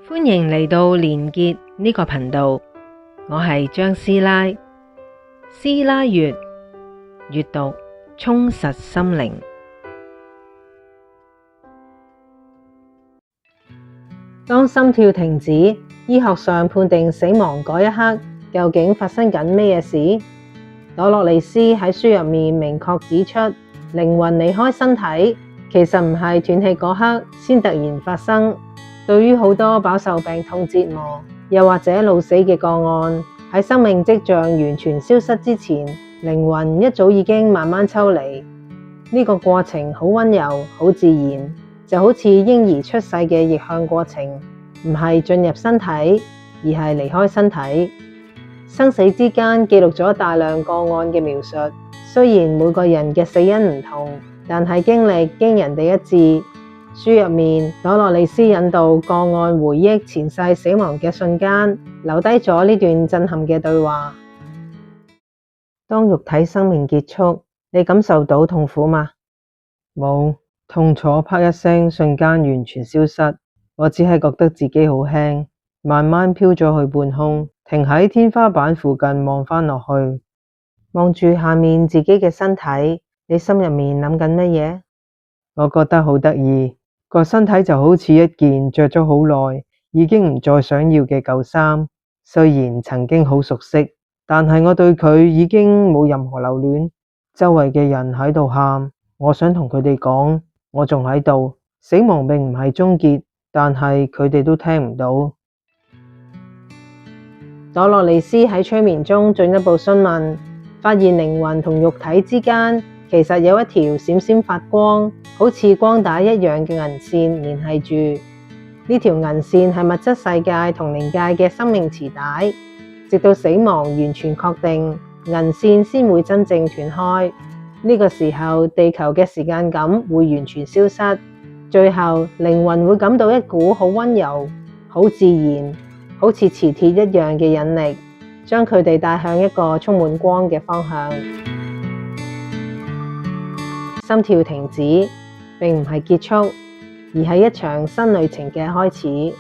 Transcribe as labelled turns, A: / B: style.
A: 歡迎嚟到連結呢個頻道，我係張師奶。師奶閱閱讀充實心靈。當心跳停止，醫學上判定死亡嗰一刻，究竟發生緊咩事？朵洛莉絲喺書入面明確指出，靈魂離開身體，其實唔係斷氣嗰刻先突然發生。對於好多飽受病痛折磨，又或者老死嘅個案，喺生命跡象完全消失之前，靈魂一早已經慢慢抽離。呢個過程好溫柔、好自然，就好似嬰兒出世嘅逆向過程，唔係進入身體，而係離開身體。生死之間記錄咗大量個案嘅描述，雖然每個人嘅死因唔同，但係經歷驚人地一致。書入面，朵洛莉絲引導個案回憶前世死亡嘅瞬間，留低咗呢段震撼嘅對話。當肉體生命結束，你感受到痛苦嗎？
B: 冇，痛楚啪一聲，瞬間完全消失。我只係覺得自己好輕，慢慢飄咗去半空，停喺天花板附近望返落去，
A: 望住下面自己嘅身體，你心入面諗緊乜嘢？
B: 我覺得好得意。個身體就好似一件着咗好耐，已經唔再想要嘅舊衫。雖然曾經好熟悉，但係我對佢已經冇任何留戀。周圍嘅人喺度喊，我想同佢哋講，我仲喺度。死亡並唔係終結，但係佢哋都聽唔到。
A: 朵洛莉絲喺催眠中進一步詢問，發現靈魂同肉體之間其實有一條閃閃發光，好似光帶一樣嘅銀線聯繫住。呢條銀線係物質世界同靈界嘅生命臍帶，直到死亡完全確定，銀線先會真正斷開。呢個時候，地球嘅時間感會完全消失，最後靈魂會感到一股好溫柔、好自然、好似磁鐵一樣嘅引力，將佢哋帶向一個充滿光嘅方向。心跳停止，並唔係結束，而係一場新旅程嘅開始。